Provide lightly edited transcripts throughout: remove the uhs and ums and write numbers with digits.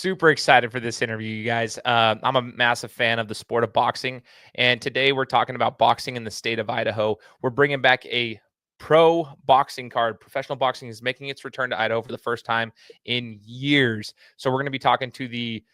super excited for this interview, you guys. I'm a massive fan of the sport of boxing, and today we're talking about boxing in the state of Idaho. We're bringing back a pro boxing card. Professional boxing is making its return to Idaho for the first time in years. So we're going to be talking to the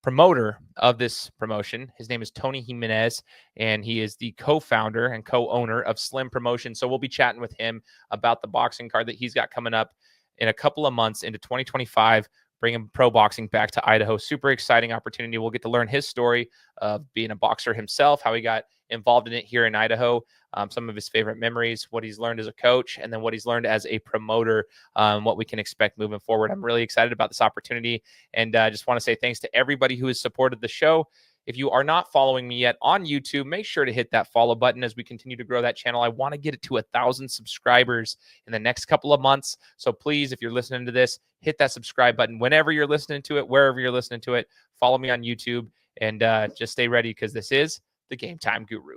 promoter of this promotion. His name is Tony Jimenez, and he is the co-founder and co-owner of Slim Promotion. So we'll be chatting with him about the boxing card that he's got coming up in a couple of months into 2025, bringing pro boxing back to Idaho. Super exciting opportunity. We'll get to learn his story of being a boxer himself, how he got involved in it here in Idaho, some of his favorite memories, what he's learned as a coach, and then what he's learned as a promoter, what we can expect moving forward. I'm really excited about this opportunity, and I just want to say thanks to everybody who has supported the show. If you are not following me yet on YouTube, make sure to hit that follow button as we continue to grow that channel. I want to get it to 1,000 subscribers in the next couple of months. So please, if you're listening to this, hit that subscribe button whenever you're listening to it, wherever you're listening to it. Follow me on YouTube, and just stay ready because this is the Gametime Guru.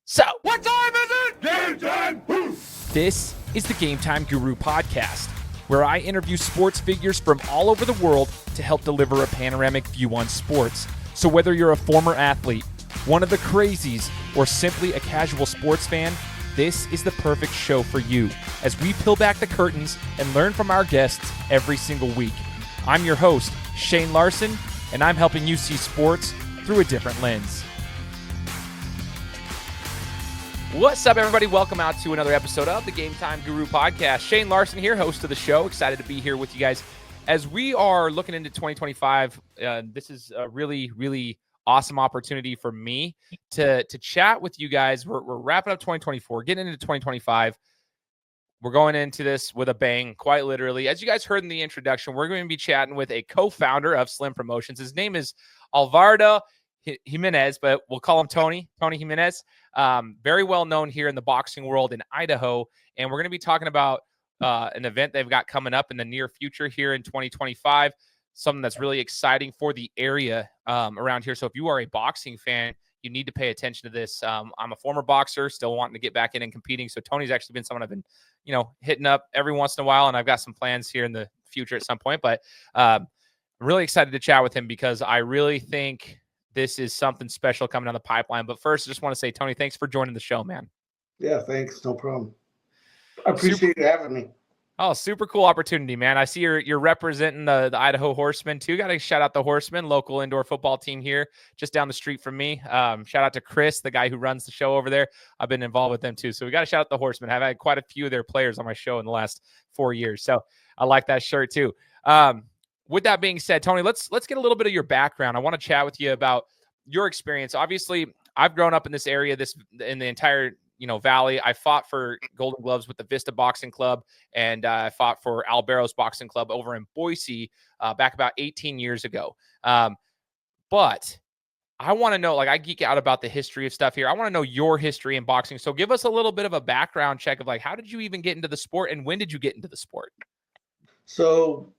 So, what time is it? Game time! Woo! This is the Gametime Guru podcast, where I interview sports figures from all over the world to help deliver a panoramic view on sports. So whether you're a former athlete, one of the crazies, or simply a casual sports fan, this is the perfect show for you as we peel back the curtains and learn from our guests every single week. I'm your host, Shane Larson, and I'm helping you see sports through a different lens. What's up, everybody? Welcome out to another episode of the Gametime Guru podcast. Shane Larson here, host of the show. Excited to be here with you guys. As we are looking into 2025, this is a really, really awesome opportunity for me to chat with you guys. We're wrapping up 2024, getting into 2025. We're going into this with a bang, quite literally. As you guys heard in the introduction, we're going to be chatting with a co-founder of Slim Promotions. His name is Alvaro Jimenez, but we'll call him Tony Jimenez. Very well known here in the boxing world in Idaho. And we're going to be talking about an event they've got coming up in the near future here in 2025, something that's really exciting for the area around here. So if you are a boxing fan, you need to pay attention to this. I'm a former boxer, still wanting to get back in and competing. So Tony's actually been someone I've been, hitting up every once in a while, and I've got some plans here in the future at some point. But I'm really excited to chat with him because I really think this is something special coming down the pipeline. But first, I just want to say, Tony, thanks for joining the show, man. Yeah, thanks. No problem. I appreciate you having me. Oh, super cool opportunity, man. I see you're representing the Idaho Horsemen too. Got to shout out the Horsemen, local indoor football team here just down the street from me. Shout out to Chris, the guy who runs the show over there. I've been involved with them too. So we got to shout out the Horsemen. I've had quite a few of their players on my show in the last 4 years. So I like that shirt too. With that being said, Tony, let's get a little bit of your background. I want to chat with you about your experience. Obviously, I've grown up in this area, in the entire Valley. I fought for Golden Gloves with the Vista Boxing Club, and I fought for Albero's Boxing Club over in Boise back about 18 years ago. But I want to know, I geek out about the history of stuff here. I want to know your history in boxing. So give us a little bit of a background check of how did you even get into the sport, and when did you get into the sport? So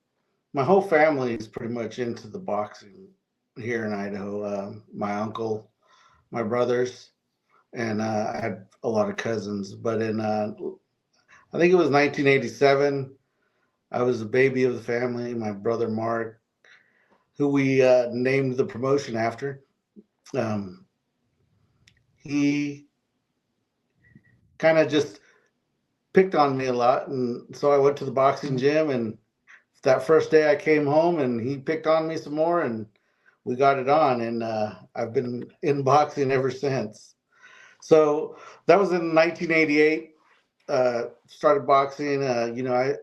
my whole family is pretty much into the boxing here in Idaho. My uncle, my brothers, and I had a lot of cousins. But in, I think it was 1987, I was the baby of the family, my brother Mark, who we named the promotion after. He kind of just picked on me a lot. And so I went to the boxing gym, and that first day I came home and he picked on me some more, and we got it on. And I've been in boxing ever since. So that was in 1988. Started boxing. I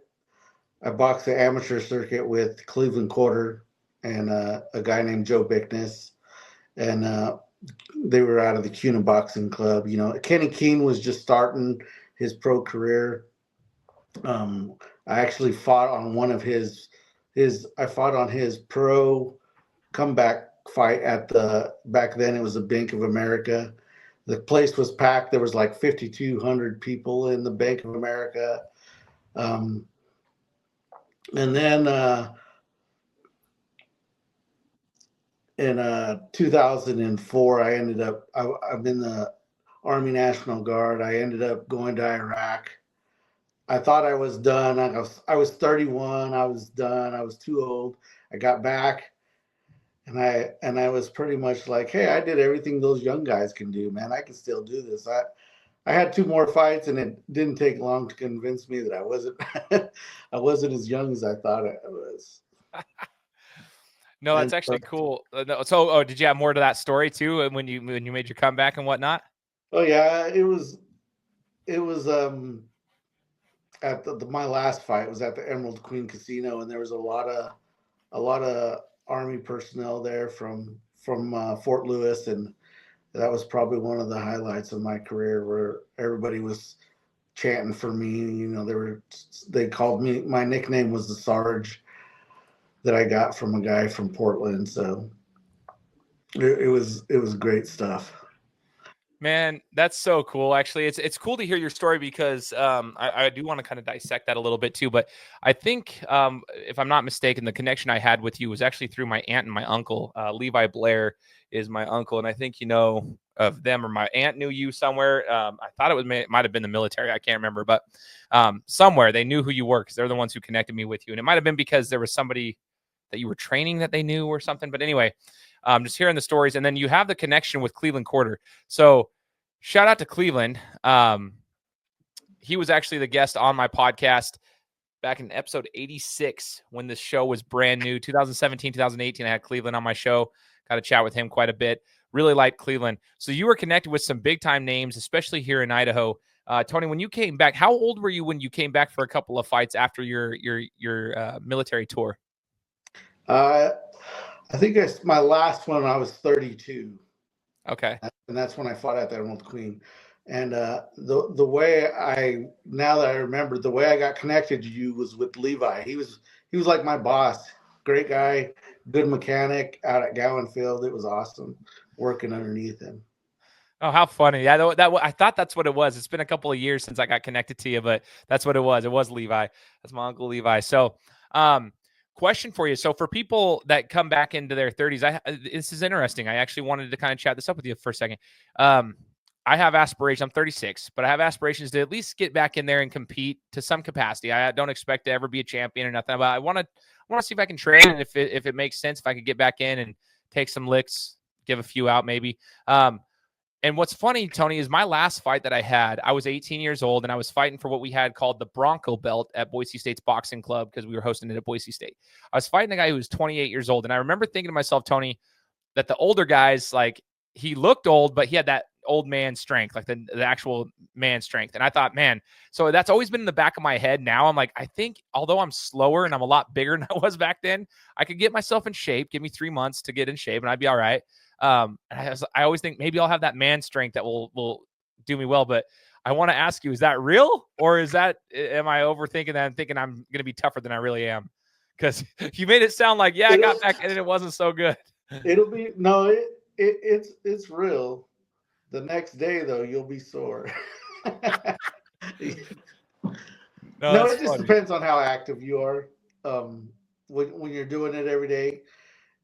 boxed the amateur circuit with Cleveland Quarter and a guy named Joe Bickness, and they were out of the Cuna Boxing Club. Kenny Keene was just starting his pro career. I actually fought on one of his. I fought on his pro comeback fight back then it was the Bank of America. The place was packed. There was 5,200 people in the Bank of America. And then in 2004, I ended up, I'm in the Army National Guard. I ended up going to Iraq. I thought I was done. I was 31. I was done. I was too old. I got back, and I was pretty much like, hey, I did everything those young guys can do, man. I can still do this. I had two more fights, and it didn't take long to convince me that I wasn't I wasn't as young as I thought I was. No, that's And actually cool. So, oh, did you have more to that story too? And when you made your comeback and whatnot? oh yeah, it was at my last fight was at the Emerald Queen Casino, and there was a lot of Army personnel there from Fort Lewis, and that was probably one of the highlights of my career, where everybody was chanting for me. They called me, my nickname was the Sarge, that I got from a guy from Portland. So it was great stuff. Man, that's so cool. Actually, it's cool to hear your story because I do want to kind of dissect that a little bit too. But I think if I'm not mistaken, the connection I had with you was actually through my aunt and my uncle. Levi Blair is my uncle, and I think you know of them, or my aunt knew you somewhere. I thought it might have been the military. I can't remember, but somewhere they knew who you were because they're the ones who connected me with you, and it might have been because there was somebody that you were training that they knew or something. But anyway, just hearing the stories, and then you have the connection with Cleveland Quarter. So shout out to Cleveland. He was actually the guest on my podcast back in episode 86 when this show was brand new. 2017, 2018, I had Cleveland on my show. Got to chat with him quite a bit. Really liked Cleveland. So you were connected with some big time names, especially here in Idaho. Tony, when you came back, how old were you when you came back for a couple of fights after your military tour? Uh, I think my last one, I was 32. Okay. And that's when I fought at the Emerald Queen. And the way now that I remember, the way I got connected to you was with Levi. He was like my boss, great guy, good mechanic out at Gowan Field. It was awesome working underneath him. Oh, how funny! Yeah, I thought that's what it was. It's been a couple of years since I got connected to you, but that's what it was. It was Levi. That's my uncle Levi. So, question for you. So, for people that come back into their 30s, this is interesting. I actually wanted to kind of chat this up with you for a second. I have aspirations. I'm 36, but I have aspirations to at least get back in there and compete to some capacity. I don't expect to ever be a champion or nothing, but I want to see if I can train, and if it makes sense, if I could get back in and take some licks, give a few out maybe. And what's funny, Tony, is my last fight that I had, I was 18 years old, and I was fighting for what we had called the Bronco belt at Boise State's boxing club because we were hosting it at Boise State. I was fighting a guy who was 28 years old, and I remember thinking to myself, Tony, that the older guys, like, he looked old, but he had that old man strength, like the actual man strength. And I thought, man, so that's always been in the back of my head. Now I'm like, I think although I'm slower and I'm a lot bigger than I was back then, I could get myself in shape. Give me 3 months to get in shape and I'd be all right. And I always think maybe I'll have that man strength that will do me well. But I want to ask you, is that real? Or am I overthinking that and thinking I'm going to be tougher than I really am? Because you made it sound like, yeah, I got back and it wasn't so good. It'll be, no, it's real. The next day, though, you'll be sore. No, it just depends on how active you are. When you're doing it every day,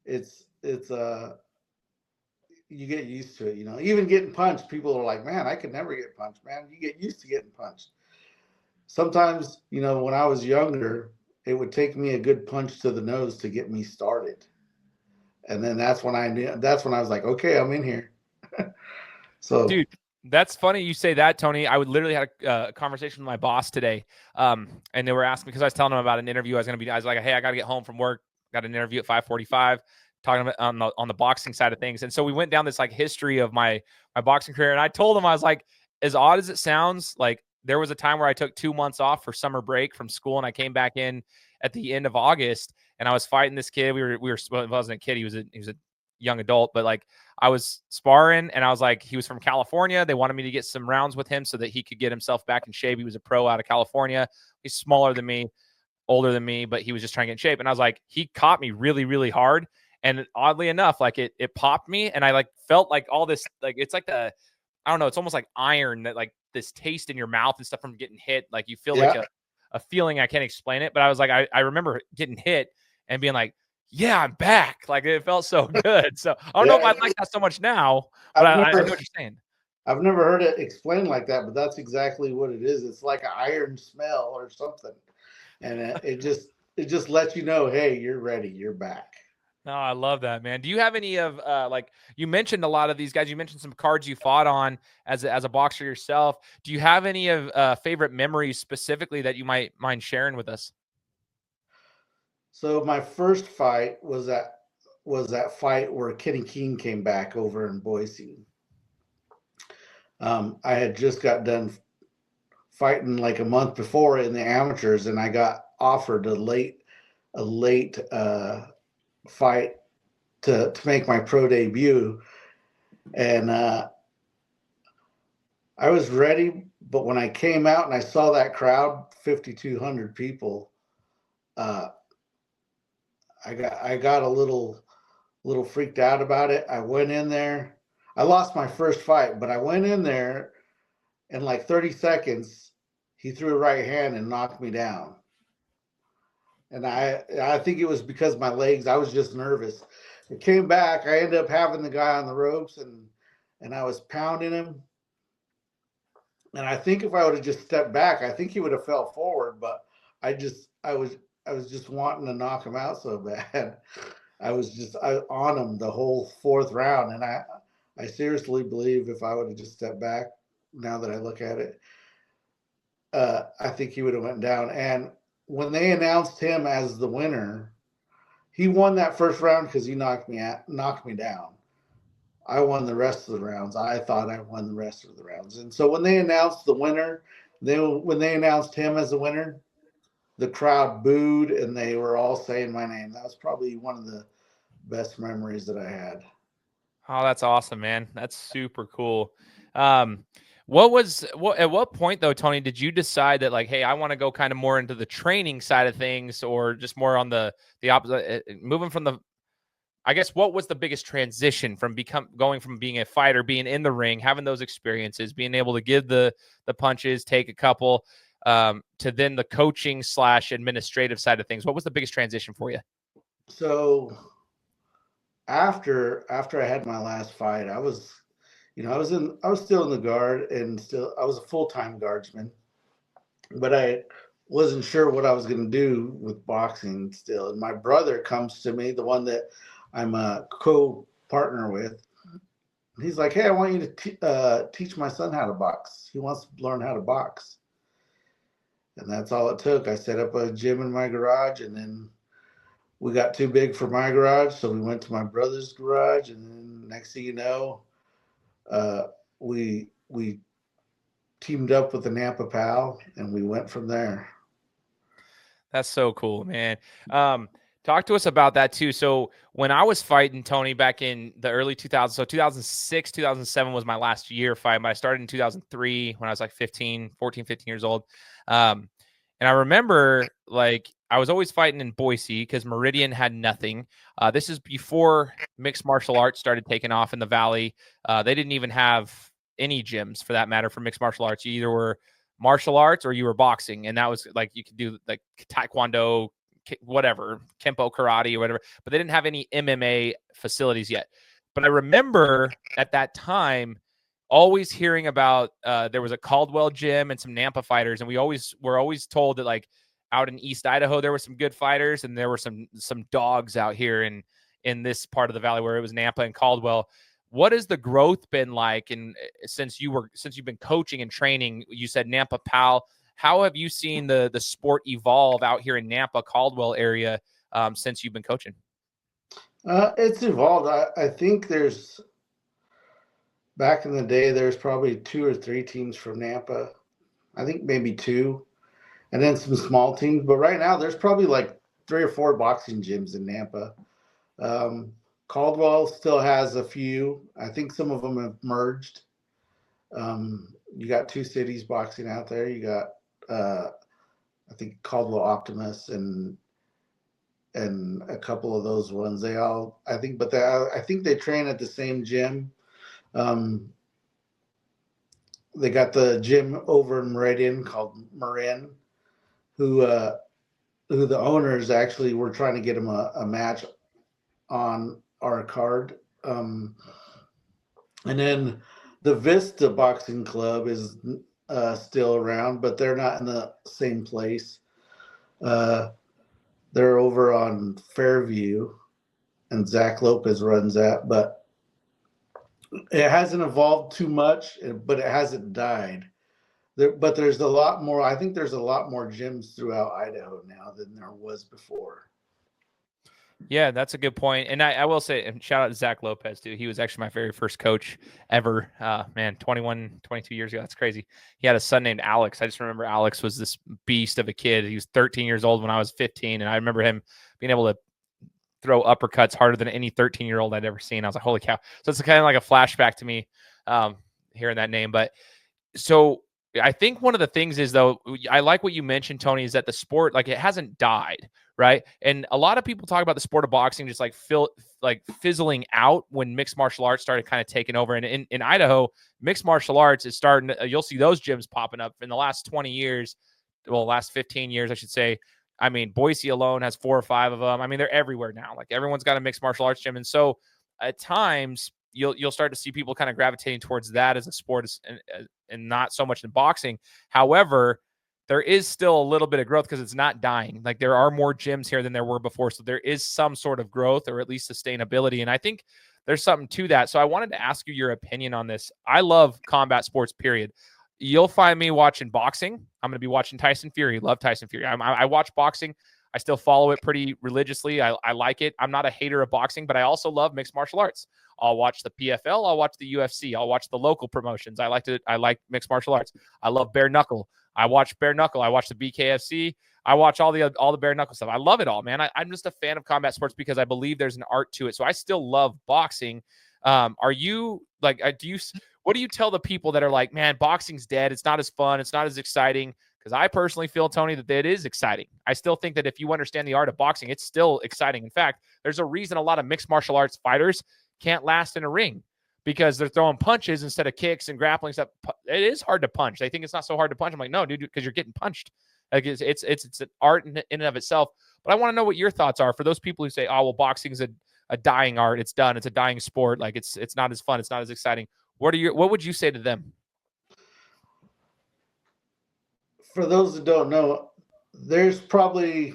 it's you get used to it. Even getting punched, people are like, "Man, I could never get punched." Man, you get used to getting punched. Sometimes, when I was younger, it would take me a good punch to the nose to get me started, and then that's when I knew. That's when I was like, "Okay, I'm in here." So, dude, that's funny you say that, Tony. I would literally had a conversation with my boss today, and they were asking because I was telling them about an interview I was like, hey, I got to get home from work. Got an interview at 5:45, talking about on the boxing side of things. And so we went down this like history of my boxing career, and I told him, I was like, as odd as it sounds, like there was a time where I took 2 months off for summer break from school, and I came back in at the end of August, and I was fighting this kid. Well, it wasn't a kid. He was a young adult, but like I was sparring, and I was like, he was from California. They wanted me to get some rounds with him so that he could get himself back in shape. He was a pro out of California. He's smaller than me, older than me, but he was just trying to get in shape. And I was like, he caught me really, really hard. And oddly enough, like it popped me, and I like felt like all this, like it's like I don't know, it's almost like iron, that like this taste in your mouth and stuff from getting hit. Like you feel like a feeling, I can't explain it. But I was like, I remember getting hit and being like, yeah, I'm back. Like it felt so good. So I don't know if I like that so much now, but I know what you're saying. I've never heard it explained like that, but that's exactly what it is. It's like an iron smell or something, and it just lets you know, hey, you're ready, you're back. No, I love that, man. Do you have any of like you mentioned a lot of these guys? You mentioned some cards you fought on as a boxer yourself. Do you have any of favorite memories specifically that you might mind sharing with us? So my first fight was that fight where Kenny King came back over in Boise. I had just got done fighting like a month before in the amateurs, and I got offered a late fight to make my pro debut, and I was ready. But when I came out and I saw that crowd, 5,200 people, uh, I got a little freaked out about it. I went in there. I lost my first fight, but I went in there in like 30 seconds. He threw a right hand and knocked me down. And I think it was because my legs. I was just nervous. It came back. I ended up having the guy on the ropes, and I was pounding him. And I think if I would have just stepped back, I think he would have fell forward. But I was just wanting to knock him out so bad. I on him the whole fourth round, and I seriously believe if I would have just stepped back, now that I look at it, I think he would have went down. And when they announced him as the winner, he won that first round because he knocked me down. I won the rest of the rounds. I thought I won the rest of the rounds. And so when they announced the winner, when they announced him as the winner, the crowd booed and they were all saying my name. That was probably one of the best memories that I had. Oh, that's awesome, man. That's super cool. Um, at what point though, Tony, did you decide that like, hey, I want to go kind of more into the training side of things, or just more on the opposite, moving from the I guess what was the biggest transition from going from being a fighter, being in the ring, having those experiences, being able to give the punches, take a couple, to then the coaching / administrative side of things? What was the biggest transition for you? So after I had my last fight, I was still in the guard, and still I was a full-time guardsman, but I wasn't sure what I was going to do with boxing still. And my brother comes to me, the one that I'm a co-partner with. He's like, "Hey, I want you to teach my son how to box. He wants to learn how to box." And that's all it took. I set up a gym in my garage, and then we got too big for my garage, so we went to my brother's garage, and then next thing you know, uh, we teamed up with the Nampa Pal, and we went from there. That's so cool, man. Talk to us about that too. So when I was fighting Tony back in the early 2000s, so 2006, 2007 was my last year fight, but I started in 2003 when I was like 15 years old. Um, and I remember like I was always fighting in Boise because Meridian had nothing. This is before mixed martial arts started taking off in the Valley. They didn't even have any gyms for that matter for mixed martial arts. You either were martial arts or you were boxing, and that was like you could do like taekwondo, whatever, kempo, karate, or whatever, but they didn't have any MMA facilities yet. But I remember at that time always hearing about there was a Caldwell gym and some Nampa fighters, and we were always told that like out in East Idaho there were some good fighters, and there were some dogs out here in this part of the valley where it was Nampa and Caldwell. What has the growth been like? And since you've been coaching and training, you said Nampa Pal. How have you seen the sport evolve out here in Nampa Caldwell area since you've been coaching? It's evolved. I think back in the day, there's probably two or three teams from Nampa. I think maybe two, and then some small teams. But right now, there's probably like three or four boxing gyms in Nampa. Um, Caldwell still has a few. I think some of them have merged. You got two cities boxing out there. You got, I think, Caldwell Optimus and a couple of those ones. I think they train at the same gym. Um, they got the gym over in Meridian called Marin, who the owners actually were trying to get him a match on our card. And then the Vista Boxing Club is still around, but they're not in the same place. They're over on Fairview. and Zach Lopez runs that, but it hasn't evolved too much, but it hasn't died. But there's a lot more. I think there's a lot more gyms throughout Idaho now than there was before. Yeah, that's a good point. And I will say, and shout out to Zach Lopez, too. He was actually my very first coach ever. Man, 21, 22 years ago. That's crazy. He had a son named Alex. I just remember Alex was this beast of a kid. He was 13 years old when I was 15. And I remember him being able to throw uppercuts harder than any 13-year-old I'd ever seen. I was like, holy cow. So it's kind of like a flashback to me hearing that name. But so I think one of the things is, though, I like what you mentioned, Tony, is that the sport, like, it hasn't died, right? And a lot of people talk about the sport of boxing just like fizzling out when mixed martial arts started kind of taking over. And in Idaho, mixed martial arts is starting to, you'll see those gyms popping up in the last 20 years, well, last 15 years, I should say. I mean, Boise alone has 4 or 5 of them. I mean, they're everywhere now. Like, everyone's got a mixed martial arts gym. And so at times you'll start to see people kind of gravitating towards that as a sport and not so much in boxing. However, there is still a little bit of growth because it's not dying. Like, there are more gyms here than there were before. So there is some sort of growth or at least sustainability. And I think there's something to that. So I wanted to ask you your opinion on this. I love combat sports, period. You'll find me watching boxing. I'm going to be watching Tyson Fury. Love Tyson Fury. I watch boxing. I still follow it pretty religiously. I like it. I'm not a hater of boxing, but I also love mixed martial arts. I'll watch the PFL. I'll watch the UFC. I'll watch the local promotions. I like mixed martial arts. I love bare knuckle. I watch bare knuckle. I watch the BKFC. I watch all the bare knuckle stuff. I love it all, man. I'm just a fan of combat sports because I believe there's an art to it. So I still love boxing. Are you like, what do you tell the people that are like, man, boxing's dead. It's not as fun. It's not as exciting. Because I personally feel, Tony, that it is exciting. I still think that if you understand the art of boxing, it's still exciting. In fact, there's a reason a lot of mixed martial arts fighters can't last in a ring because they're throwing punches instead of kicks and grappling stuff. It is hard to punch. They think it's not so hard to punch. I'm like, no, dude, because you're getting punched. Like, it's an art in and of itself. But I want to know what your thoughts are for those people who say, oh, well, boxing's a dying art. It's done. It's a dying sport. Like, it's not as fun. It's not as exciting. What would you say to them? For those that don't know, there's probably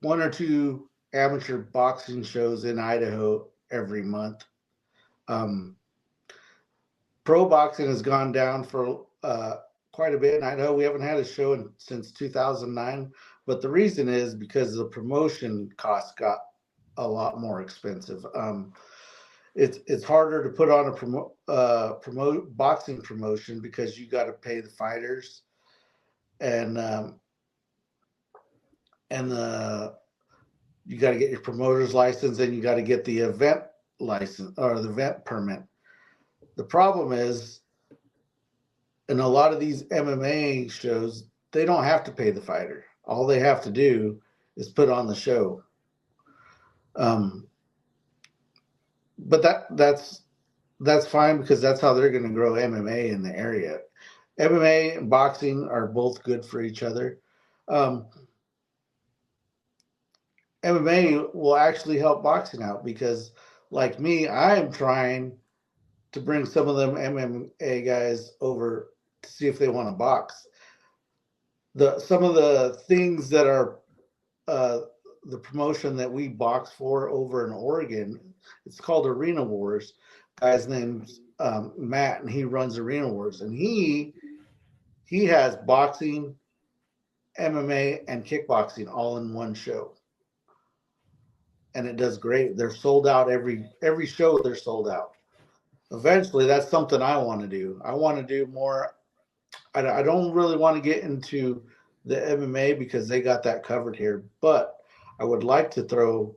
1 or 2 amateur boxing shows in Idaho every month. Pro boxing has gone down for quite a bit in Idaho. We haven't had a show since 2009, but the reason is because the promotion costs got a lot more expensive. It's harder to put on a boxing promotion because you got to pay the fighters and you got to get your promoter's license and you got to get the event license or the event permit. The problem is, in a lot of these MMA shows, they don't have to pay the fighter. All they have to do is put on the show. But that's fine because that's how they're going to grow MMA in the area. MMA and boxing are both good for each other. MMA will actually help boxing out because, like me, I am trying to bring some of them MMA guys over to see if they want to box. Some of the things that are the promotion that we box for over in Oregon, it's called Arena Wars. Guy's name's Matt, and he runs Arena Wars, and he has boxing, MMA, and kickboxing all in one show, and it does great. They're sold out every show. They're sold out. Eventually, that's something I want to do. I want to do more. I don't really want to get into the MMA because they got that covered here, but I would like to throw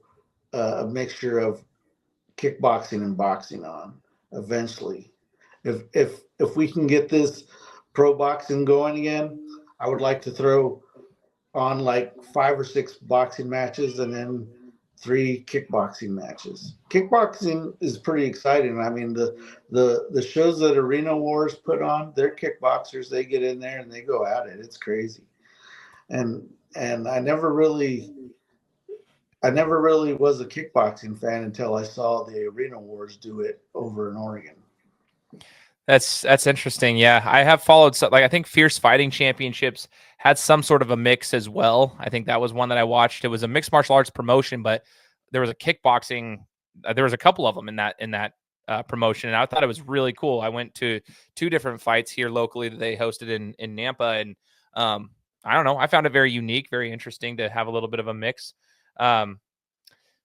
a mixture of kickboxing and boxing on eventually. If we can get this pro boxing going again, I would like to throw on like 5 or 6 boxing matches and then 3 kickboxing matches. Kickboxing is pretty exciting. I mean, the shows that Arena Wars put on, they're kickboxers. They get in there and they go at it. It's crazy. And I never really was a kickboxing fan until I saw the Arena Wars do it over in Oregon. That's interesting. Yeah, I have followed I think Fierce Fighting Championships had some sort of a mix as well. I think that was one that I watched. It was a mixed martial arts promotion, but there was a kickboxing. There was a couple of them in that promotion, and I thought it was really cool. I went to 2 different fights here locally that they hosted in Nampa, and I don't know, I found it very unique, very interesting to have a little bit of a mix.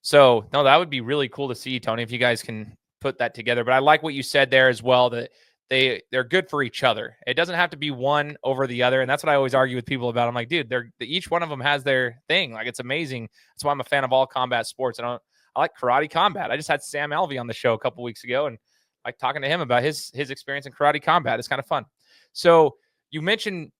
So no, that would be really cool to see, Tony, if you guys can put that together. But I like what you said there as well, that they're good for each other. It doesn't have to be one over the other. And that's what I always argue with people about. I'm like, dude, each one of them has their thing. Like, it's amazing. That's why I'm a fan of all combat sports. And I like karate combat. I just had Sam Alvey on the show a couple weeks ago, and I like talking to him about his experience in karate combat. It's kind of fun. So you mentioned,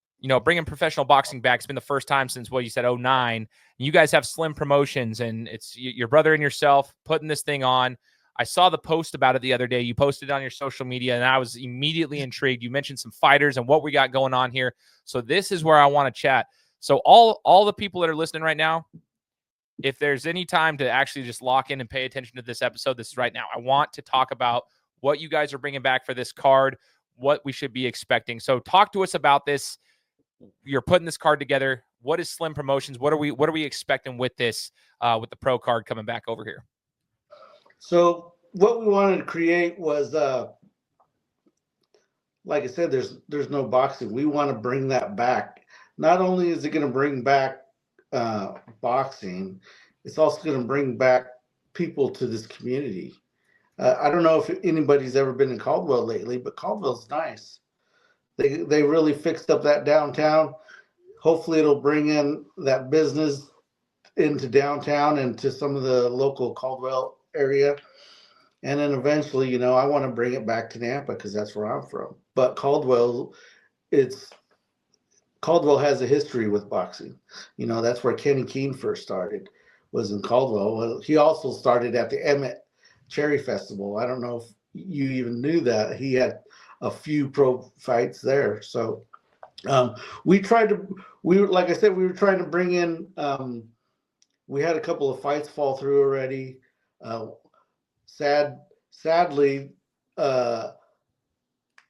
bringing professional boxing back. It's been the first time since what you said, 2009. You guys have Slim Promotions, and it's your brother and yourself putting this thing on. I saw the post about it the other day. You posted it on your social media, and I was immediately intrigued. You mentioned some fighters and what we got going on here. So this is where I want to chat. So all the people that are listening right now, if there's any time to actually just lock in and pay attention to this episode, this is right now. I want to talk about what you guys are bringing back for this card, what we should be expecting. So talk to us about this. You're putting this card together. What is Slim Promotions? What are we expecting with this, with the pro card coming back over here? So what we wanted to create was, like I said, there's no boxing. We want to bring that back. Not only is it going to bring back boxing, it's also going to bring back people to this community. I don't know if anybody's ever been in Caldwell lately, but Caldwell's nice. They really fixed up that downtown. Hopefully it'll bring in that business into downtown and to some of the local Caldwell area. And then eventually, I want to bring it back to Nampa because that's where I'm from. But Caldwell has a history with boxing. That's where Kenny Keene first started, was in Caldwell. Well, he also started at the Emmett Cherry Festival. I don't know if you even knew that. He had a few pro fights there. So like I said, we were trying to bring in, we had a couple of fights fall through already. Sadly,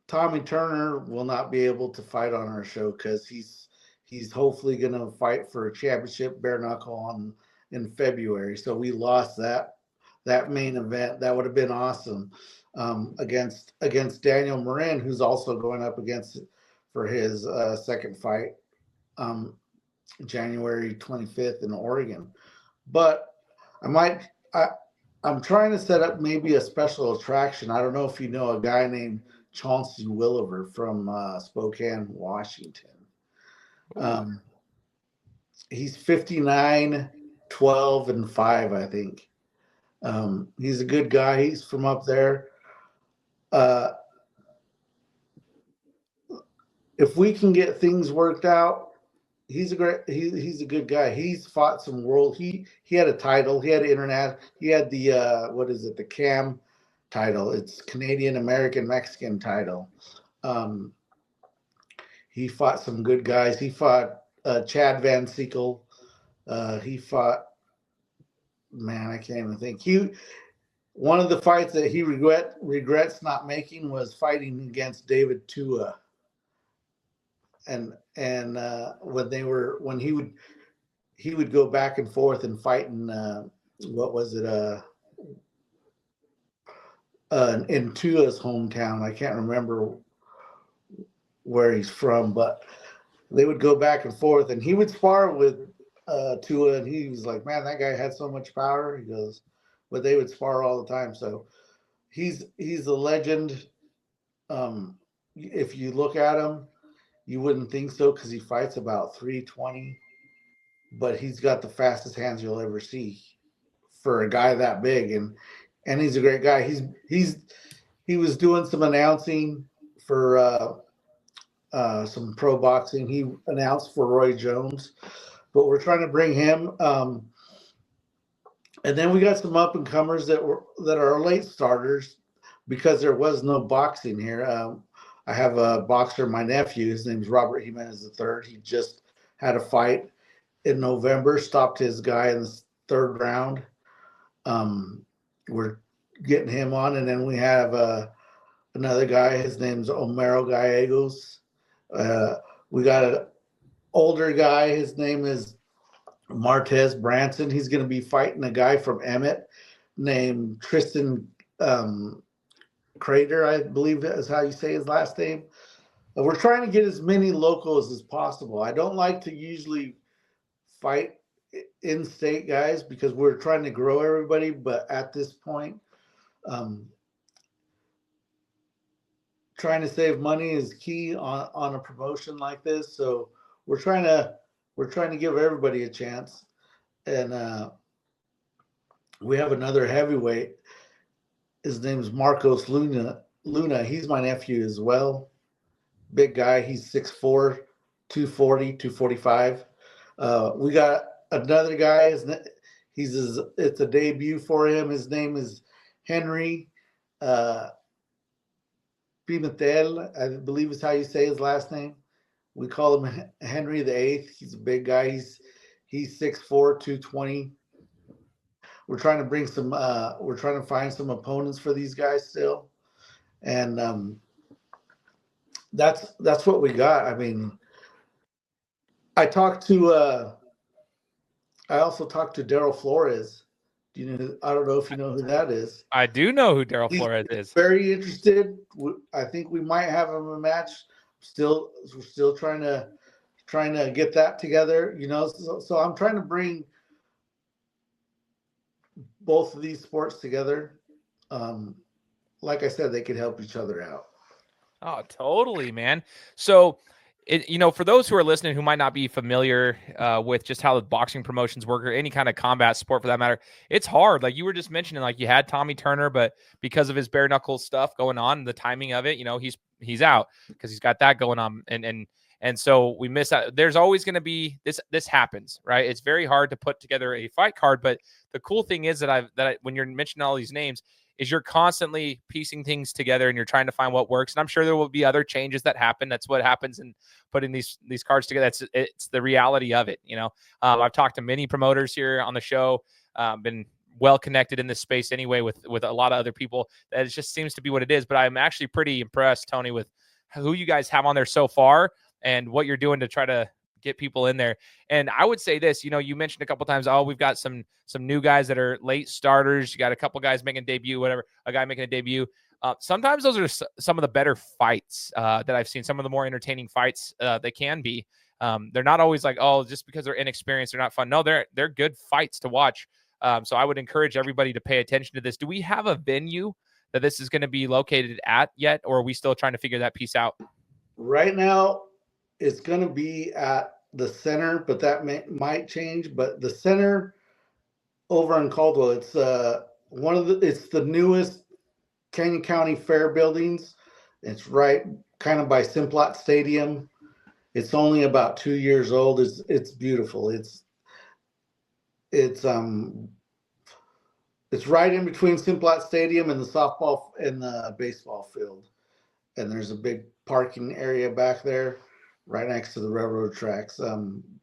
Tommy Turner will not be able to fight on our show because he's hopefully going to fight for a championship bare knuckle in February. So we lost that main event. That would have been awesome, against Daniel Morin, who's also going up against for his second fight, January 25th in Oregon. But I'm trying to set up maybe a special attraction. I don't know if you know a guy named Chauncey Williver from Spokane, Washington. He's 59, 12, and 5, I think. He's a good guy. He's from up there. If we can get things worked out, he's a good guy. He's fought some world. He had a title. He had internet. He had the the CAM title. It's Canadian American Mexican title. He fought some good guys. He fought Chad Van Sickle. He fought, man, I can't even think. One of the fights that he regrets not making was fighting against David Tua. And when he would go back and forth and fight in in Tua's hometown. I can't remember where he's from, but they would go back and forth, and he would spar with Tua, and he was like, man, that guy had so much power. He goes, but they would spar all the time. So he's a legend. If you look at him, you wouldn't think so because he fights about 320, but he's got the fastest hands you'll ever see for a guy that big, and he's a great guy. He was doing some announcing for some pro boxing. He announced for Roy Jones, but we're trying to bring him. And then we got some up and comers that are late starters because there was no boxing here. I have a boxer, my nephew. His name's Robert Jimenez III. He just had a fight in November, stopped his guy in the third round. We're getting him on, and then we have another guy. His name's Omero Gallegos. We got an older guy. His name is Martez Branson. He's going to be fighting a guy from Emmett named Tristan Crater, I believe is how you say his last name. We're trying to get as many locals as possible. I don't like to usually fight in-state guys because we're trying to grow everybody, but at this point, trying to save money is key on a promotion like this. So we're trying to give everybody a chance. And we have another heavyweight. His name's Marcos Luna. He's my nephew as well. Big guy. He's 6'4", 240, 245. We got another guy. It's a debut for him. His name is Henry Pimentel, I believe is how you say his last name. We call him Henry the Eighth. He's a big guy. He's 6'4", 220. We're trying to bring some. We're trying to find some opponents for these guys still, and that's what we got. I mean, I also talked to Daryl Flores. Do you know? I don't know if you know who that is. I do know who Daryl He's Flores is. very interested. I think we might have him a match. We're still trying to get that together. You know, so I'm trying to bring both of these sports together. Like I said, they could help each other out. Oh, totally, man. So, for those who are listening who might not be familiar with just how the boxing promotions work or any kind of combat sport for that matter, it's hard. Like you were just mentioning, like you had Tommy Turner, but because of his bare knuckle stuff going on, the timing of it, he's out because he's got that going on, and so we miss out. There's always going to be this happens, right? It's very hard to put together a fight card, but the cool thing is that when you're mentioning all these names, is you're constantly piecing things together and you're trying to find what works. And I'm sure there will be other changes that happen. That's what happens in putting these cards together. It's the reality of it. I've talked to many promoters here on the show, been well connected in this space anyway with a lot of other people. That it just seems to be what it is. But I'm actually pretty impressed, Tony, with who you guys have on there so far and what you're doing to try to get people in there. And I would say this, you mentioned a couple times, we've got some new guys that are late starters. You got a couple guys making a debut, whatever, a guy making a debut. Sometimes those are some of the better fights that I've seen, some of the more entertaining fights they can be. They're not always like, just because they're inexperienced, they're not fun. No, they're good fights to watch. So I would encourage everybody to pay attention to this. Do we have a venue that this is going to be located at yet, or are we still trying to figure that piece out? Right now, it's going to be at the center, but that might change. But the center over in Caldwell, it's it's the newest Canyon County Fair buildings. It's right kind of by Simplot Stadium. It's only about 2 years old. It's beautiful. It's right in between Simplot Stadium and the softball and the baseball field. And there's a big parking area back there right next to the railroad tracks.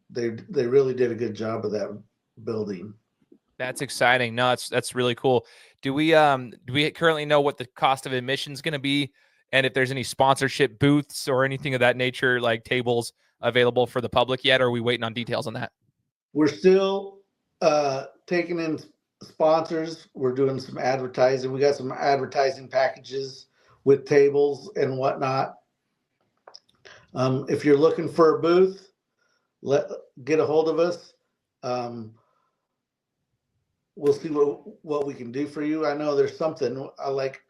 They really did a good job of that building. That's exciting. No, that's really cool. Do we currently know what the cost of admission is going to be, and if there's any sponsorship booths or anything of that nature, like tables available for the public yet? Or are we waiting on details on that? We're still taking in sponsors. We're doing some advertising. We got some advertising packages with tables and whatnot. If you're looking for a booth, get a hold of us. We'll see what we can do for you. I know there's something I like.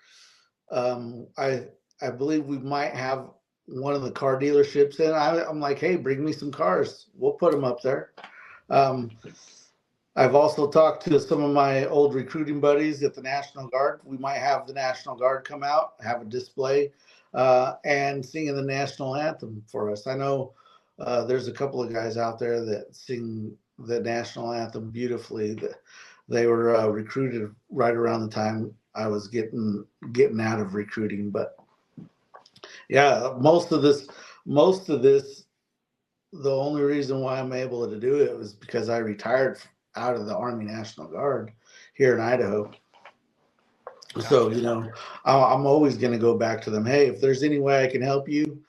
I believe we might have one of the car dealerships in. I'm like, hey, bring me some cars. We'll put them up there. I've also talked to some of my old recruiting buddies at the National Guard. We might have the National Guard come out, have a display, and singing the national anthem for us. I know there's a couple of guys out there that sing the national anthem beautifully. They were recruited right around the time I was getting out of recruiting. But yeah, most of this, the only reason why I'm able to do it was because I retired out of the Army National Guard here in Idaho. So, I'm always going to go back to them. Hey, if there's any way I can help you,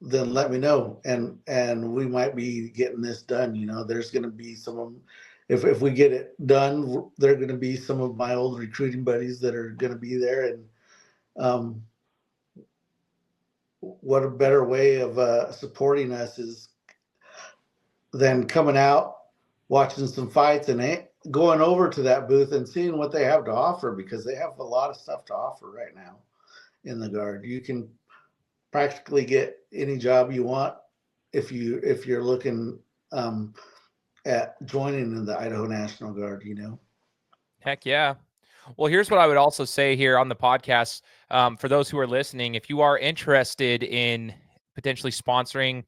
then let me know, and we might be getting this done. There's going to be some of them. If we get it done, there are going to be some of my old recruiting buddies that are going to be there, and um, what a better way of supporting us is than coming out, watching some fights, and going over to that booth and seeing what they have to offer, because they have a lot of stuff to offer right now in the Guard. You can practically get any job you want if you're looking at joining in the Idaho National Guard. Heck yeah. Well, here's what I would also say here on the podcast. For those who are listening, if you are interested in potentially sponsoring,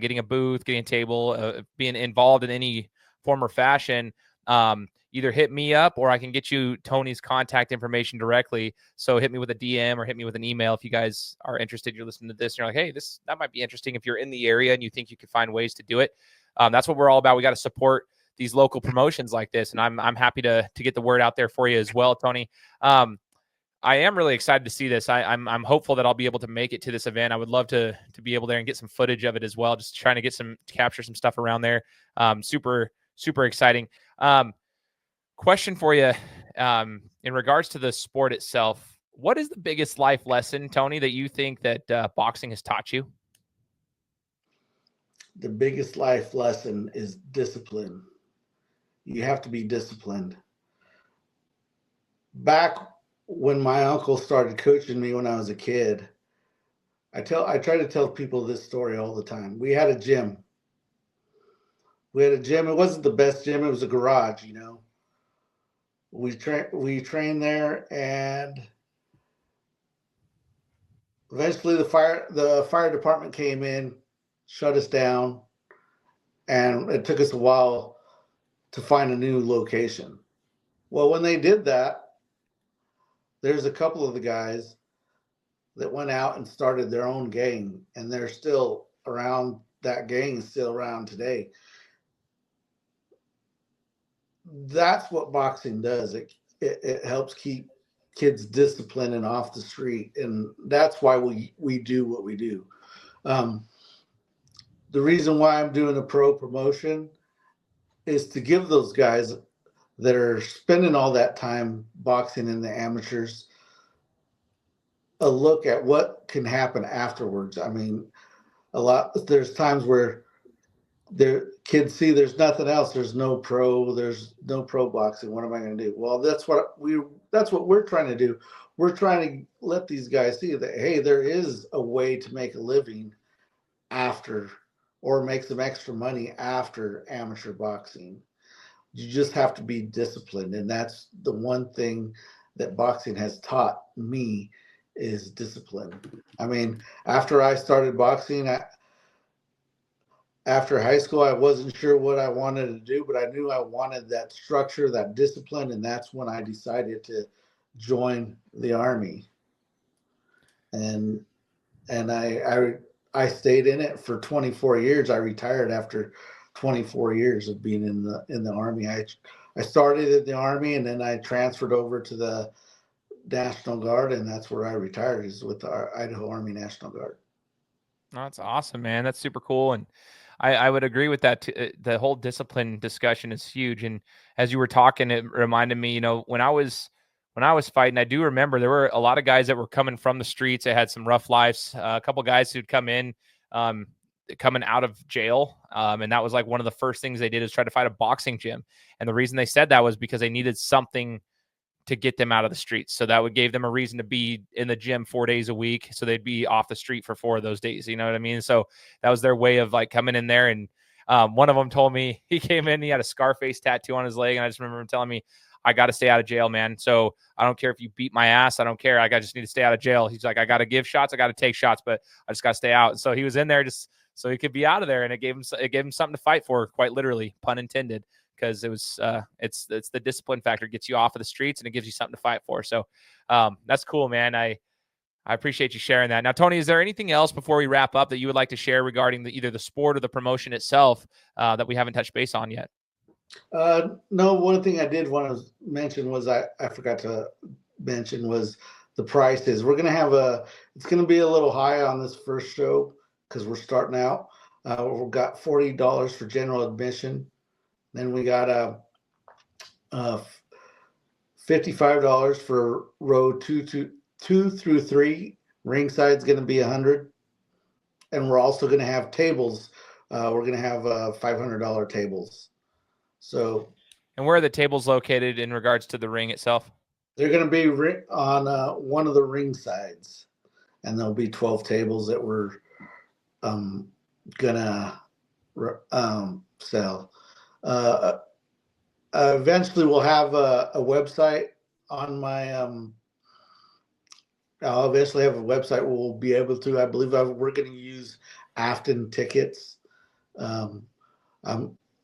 getting a booth, getting a table, being involved in any form or fashion, either hit me up or I can get you Tony's contact information directly. So hit me with a DM or hit me with an email if you guys are interested. You're listening to this and you're like, hey, that might be interesting. If you're in the area and you think you could find ways to do it, that's what we're all about. We got to support these local promotions like this, and I'm happy to get the word out there for you as well, Tony. I am really excited to see this. I'm hopeful that I'll be able to make it to this event. I would love to be able there and get some footage of it as well. Just trying to capture some stuff around there. Super exciting. Question for you, in regards to the sport itself, what is the biggest life lesson, Tony, that you think that boxing has taught you? The biggest life lesson is discipline. You have to be disciplined. Back when my uncle started coaching me when I was a kid, I try to tell people this story all the time. We had a gym. It wasn't the best gym. It was a garage, We trained there, and eventually the fire department came in, shut us down, and it took us a while to find a new location. Well, when they did that, there's a couple of the guys that went out and started their own gang, and they're still around. That gang is still around today. That's what boxing does. It helps keep kids disciplined and off the street, and that's why we do what we do. The reason why I'm doing a pro promotion is to give those guys that are spending all that time boxing in the amateurs a look at what can happen afterwards. I mean, there's times where their kids see there's nothing else. There's no pro boxing. What am I going to do? Well, that's what we're trying to do. We're trying to let these guys see that, hey, there is a way to make a living after, or make some extra money after amateur boxing. You just have to be disciplined. And that's the one thing that boxing has taught me, is discipline. I mean, after I started boxing, after high school, I wasn't sure what I wanted to do, but I knew I wanted that structure, that discipline. And that's when I decided to join the Army. And I stayed in it for 24 years. I retired after 24 years of being in the Army. I started in the Army, and then I transferred over to the National Guard, and that's where I retired, is with the Idaho Army National Guard. That's awesome, man. That's super cool. And I would agree with that. The whole discipline discussion is huge. And as you were talking, it reminded me, when I was fighting, I do remember there were a lot of guys that were coming from the streets. They had some rough lives. A couple guys who'd come in, coming out of jail. And that was like one of the first things they did, is try to fight a boxing gym. And the reason they said that was because they needed something to get them out of the streets. So that gave them a reason to be in the gym 4 days a week. So they'd be off the street for 4 of those days. You know what I mean? So that was their way of like coming in there. And one of them told me, he came in, he had a Scarface tattoo on his leg. And I just remember him telling me, I got to stay out of jail, man. So I don't care if you beat my ass. I don't care. I just need to stay out of jail. He's like, I got to give shots. I got to take shots, but I just got to stay out. And so he was in there just so he could be out of there. And it gave him something to fight for, quite literally, pun intended. Because it was, it's the discipline factor. It gets you off of the streets and it gives you something to fight for. So that's cool, man. I appreciate you sharing that. Now, Tony, is there anything else before we wrap up that you would like to share regarding either the sport or the promotion itself that we haven't touched base on yet? No, one thing I did want to mention was I forgot to mention was the prices. We're going to have it's going to be a little high on this first show because we're starting out. We've got $40 for general admission. Then we got $55 for row two through 3. Ringside's going to be $100, and we're also going to have tables. We're going to have $500 tables. So. And where are the tables located in regards to the ring itself? They're going to be on one of the ring sides, and there'll be 12 tables that we're gonna sell. Eventually, we'll have a website on my. I'll eventually have a website where we'll be able to. I believe we're going to use Afton tickets. I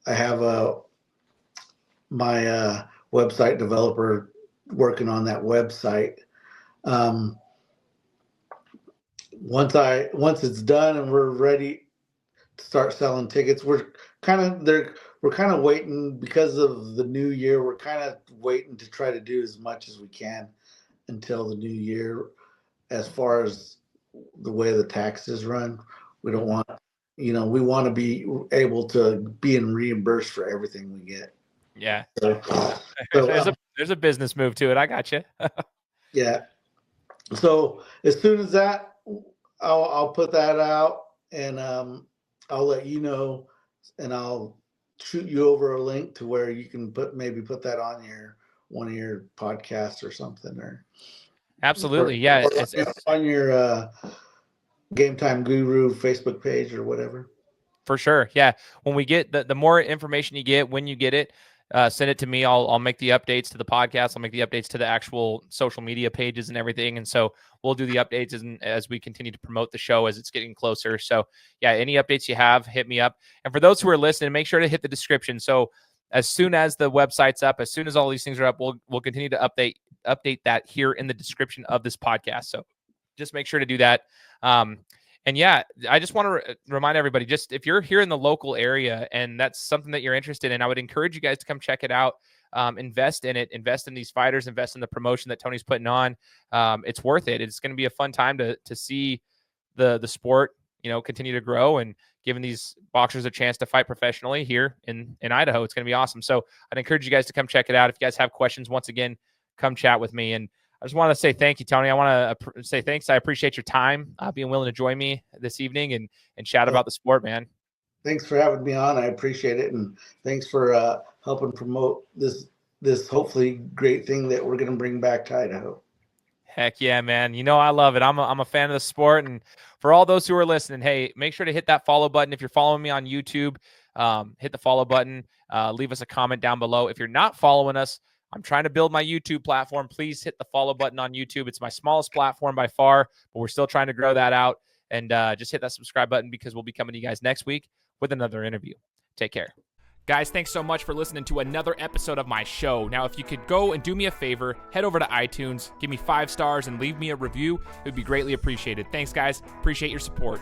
have my website developer working on that website. Once it's done and we're ready to start selling tickets, we're kind of waiting because of the new year. We're kind of waiting to try to do as much as we can until the new year. As far as the way the taxes run, we don't want, we want to be able to be reimbursed for everything we get. Yeah. So there's a business move to it. I got you. Yeah. So as soon as that, I'll put that out, and I'll let you know, and I'll shoot you over a link to where you can put that on one of your podcasts or something, or absolutely, yeah, or on your Gametime Guru Facebook page or whatever. For sure, yeah. When we get the more information you get, when you get it, send it to me. I'll make the updates to the podcast. I'll make the updates to the actual social media pages and everything. And so we'll do the updates as we continue to promote the show as it's getting closer. So yeah, any updates you have, hit me up. And for those who are listening, make sure to hit the description. So as soon as the website's up, as soon as all these things are up, we'll continue to update that here in the description of this podcast. So just make sure to do that. And yeah, I just want to remind everybody, just if you're here in the local area and that's something that you're interested in, I would encourage you guys to come check it out. Invest in it, invest in these fighters, invest in the promotion that Tony's putting on. It's worth it. It's going to be a fun time to see the sport, continue to grow, and giving these boxers a chance to fight professionally here in Idaho. It's going to be awesome. So I'd encourage you guys to come check it out. If you guys have questions, once again, come chat with me. And I just want to say thank you, Tony. I want to say thanks. I appreciate your time, being willing to join me this evening and chat about the sport, man. Thanks for having me on. I appreciate it. And thanks for helping promote this hopefully great thing that we're going to bring back to Idaho. Heck yeah, man. I love it. I'm a fan of the sport. And for all those who are listening, hey, make sure to hit that follow button. If you're following me on YouTube, hit the follow button. Leave us a comment down below. If you're not following us, I'm trying to build my YouTube platform. Please hit the follow button on YouTube. It's my smallest platform by far, but we're still trying to grow that out. And just hit that subscribe button, because we'll be coming to you guys next week with another interview. Take care. Guys, thanks so much for listening to another episode of my show. Now, if you could go and do me a favor, head over to iTunes, give me 5 stars, and leave me a review, it would be greatly appreciated. Thanks, guys. Appreciate your support.